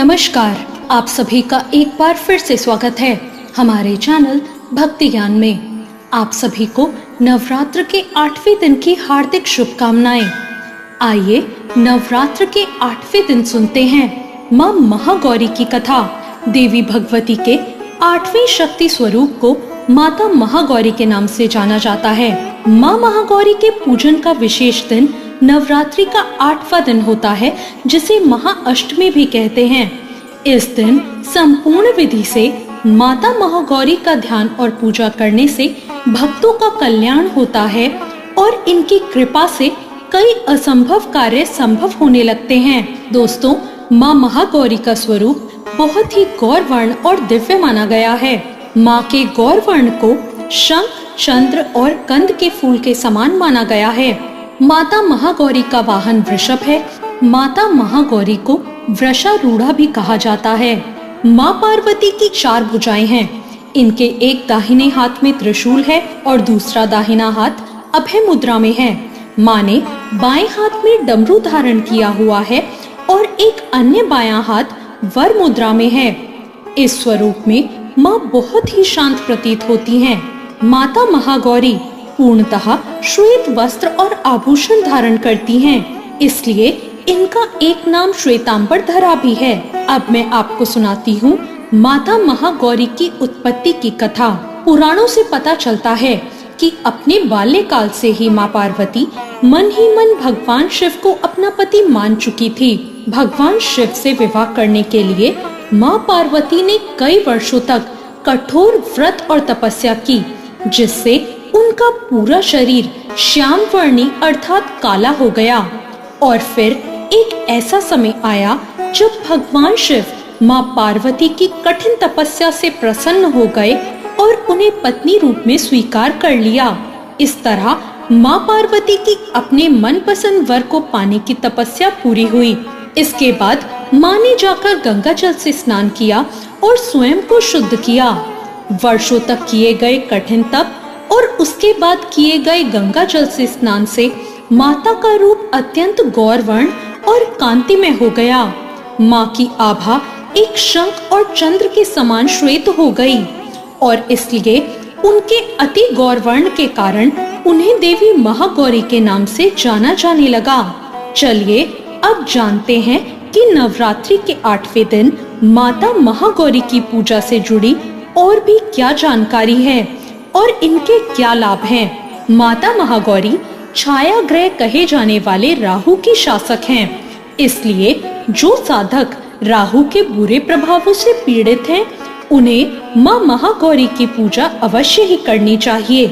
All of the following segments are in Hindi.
नमस्कार, आप सभी का एक बार फिर से स्वागत है हमारे चैनल भक्ति ज्ञान में। आप सभी को नवरात्र के 8वें दिन की हार्दिक शुभकामनाएं। आइए नवरात्र के 8वें दिन सुनते हैं मां महागौरी की कथा। देवी भगवती के 8वें शक्ति स्वरूप को माता महागौरी के नाम से जाना जाता है। मां महागौरी के पूजन का विशेष दिन नवरात्रि का 8वां दिन होता है, जिसे महाअष्टमी भी कहते हैं। इस दिन संपूर्ण विधि से माता महागौरी का ध्यान और पूजा करने से भक्तों का कल्याण होता है और इनकी कृपा से कई असंभव कार्य संभव होने लगते हैं। दोस्तों, मां महागौरी का स्वरूप बहुत ही गौरवर्ण और दिव्य माना गया है। मां के गौरवर्ण को शंख, चंद्र और कंद के फूल के समान माना गया है। माता महागौरी का वाहन वृषभ है। माता महागौरी को वृषारूढ़ा भी कहा जाता है। मां पार्वती की 4 भुजाएं हैं। इनके एक दाहिने हाथ में त्रिशूल है और दूसरा दाहिना हाथ अभय मुद्रा में है। मां ने बाएं हाथ में डमरू धारण किया हुआ है और एक अन्य बायां हाथ वर मुद्रा में है। इस स्वरूप में मां बहुत ही शांत प्रतीत होती हैं। माता महागौरी पूर्णतः श्वेत वस्त्र और आभूषण धारण करती हैं, इसलिए इनका एक नाम श्वेतांबर धरा भी है। अब मैं आपको सुनाती हूँ माता महागौरी की उत्पत्ति की कथा। पुराणों से पता चलता है कि अपने बाल्यकाल से ही माँ पार्वती मन ही मन भगवान शिव को अपना पति मान चुकी थी। भगवान शिव से विवाह करने के लिए माँ पार्वती ने कई वर्षों तक कठोर व्रत और तपस्या की, जिससे उनका पूरा शरीर श्याम वर्णी अर्थात काला हो गया। और फिर एक ऐसा समय आया जब भगवान शिव माँ पार्वती की कठिन तपस्या से प्रसन्न हो गए और उन्हें पत्नी रूप में स्वीकार कर लिया। इस तरह माँ पार्वती की अपने मनपसंद वर को पाने की तपस्या पूरी हुई। इसके बाद माँ ने जाकर गंगा जल से स्नान किया और स्वयं को शुद्ध किया। वर्षों तक किए गए कठिन तप और उसके बाद किए गए गंगा जल से स्नान से माता का रूप अत्यंत गौरवर्ण और कांतिमय हो गया। माँ की आभा एक शंख और चंद्र के समान श्वेत हो गई और इसलिए उनके अति गौरवर्ण के कारण उन्हें देवी महागौरी के नाम से जाना जाने लगा। चलिए अब जानते हैं कि नवरात्रि के 8वें दिन माता महागौरी की पूजा से जुड़ी और भी क्या जानकारी है और इनके क्या लाभ हैं। माता महागौरी छाया ग्रह कहे जाने वाले राहु की शासक हैं, इसलिए जो साधक राहु के बुरे प्रभावों से पीड़ित हैं, उन्हें मां महागौरी की पूजा अवश्य ही करनी चाहिए।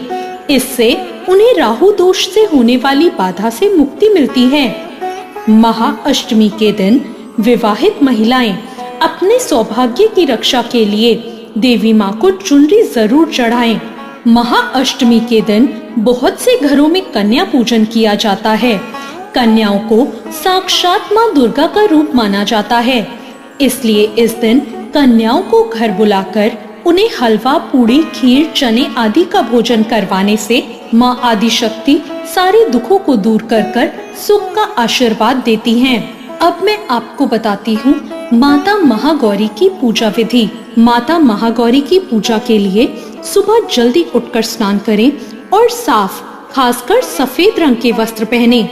इससे उन्हें राहु दोष से होने वाली बाधा से मुक्ति मिलती है। महाअष्टमी के दिन विवाहित महिलाएं अपने सौभाग्य की रक्षा के लिए देवी माँ को चुनरी जरूर चढ़ाएं। महाअष्टमी के दिन बहुत से घरों में कन्या पूजन किया जाता है। कन्याओं को साक्षात माँ दुर्गा का रूप माना जाता है, इसलिए इस दिन कन्याओं को घर बुलाकर उन्हें हलवा, पूड़ी, खीर, चने आदि का भोजन करवाने से माँ आदिशक्ति सारे दुखों को दूर कर सुख का आशीर्वाद देती हैं। अब मैं आपको बताती हूँ माता महागौरी की पूजा विधि। माता महागौरी की पूजा के लिए सुबह जल्दी उठकर स्नान करें और साफ, खासकर सफेद रंग के वस्त्र पहने।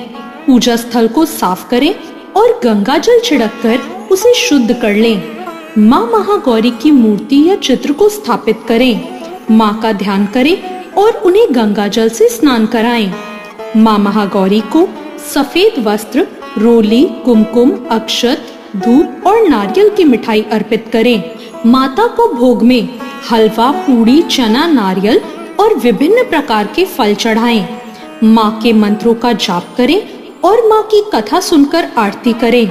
पूजा स्थल को साफ करें और गंगा जल छिड़ककर उसे शुद्ध कर लें। माँ महागौरी की मूर्ति या चित्र को स्थापित करें। माँ का ध्यान करें और उन्हें गंगा जल से स्नान कराएं। माँ महागौरी को सफेद वस्त्र, रोली, कुमकुम, अक्षत, धूप और नारियल की मिठाई अर्पित करें। माता को भोग में हलवा, पूड़ी, चना, नारियल और विभिन्न प्रकार के फल चढ़ाएं। माँ के मंत्रों का जाप करें और माँ की कथा सुनकर आरती करें।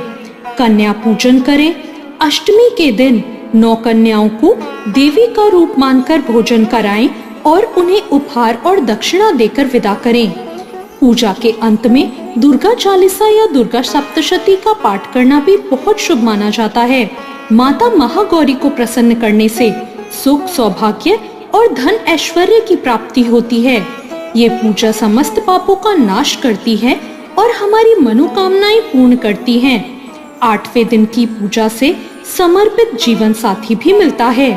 कन्या पूजन करें। अष्टमी के दिन 9 कन्याओं को देवी का रूप मानकर भोजन कराएं और उन्हें उपहार और दक्षिणा देकर विदा करें। पूजा के अंत में दुर्गा चालीसा या दुर्गा सप्तशती का पाठ करना भी बहुत शुभ माना जाता है। माता महागौरी को प्रसन्न करने से सुख, सौभाग्य और धन ऐश्वर्य की प्राप्ति होती है। ये पूजा समस्त पापों का नाश करती है और हमारी मनोकामनाएं पूर्ण करती हैं। 8वें दिन की पूजा से समर्पित जीवन साथी भी मिलता है।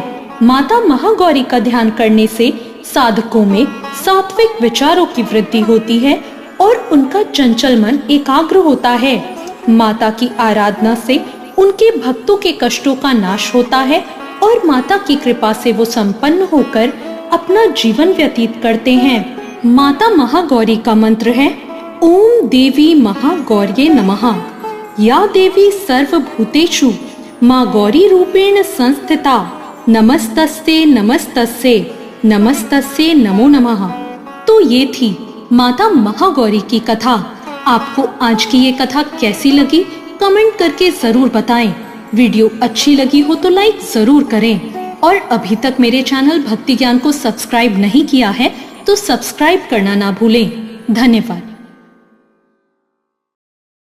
माता महागौरी का ध्यान करने से साधकों में सात्विक विचारों की वृद्धि होती है और उनका चंचल मन एकाग्र होता है। माता की आराधना से उनके भक्तों के कष्टों का नाश होता है और माता की कृपा से वो संपन्न होकर अपना जीवन व्यतीत करते हैं। माता महागौरी का मंत्र है ओम देवी महागौर्ये नमः। या देवी सर्वभूतेषु मां गौरी रूपेण संस्थिता नमस्तस्ते नमस्तस्ते नमस्तस्ते नमो नमः। तो ये थी माता महागौरी की कथा। आपको आज की ये कथा कैसी लगी कमेंट करके जरूर बताएं। वीडियो अच्छी लगी हो तो लाइक जरूर करें और अभी तक मेरे चैनल भक्ति ज्ञान को सब्सक्राइब नहीं किया है तो सब्सक्राइब करना ना भूलें। धन्यवाद।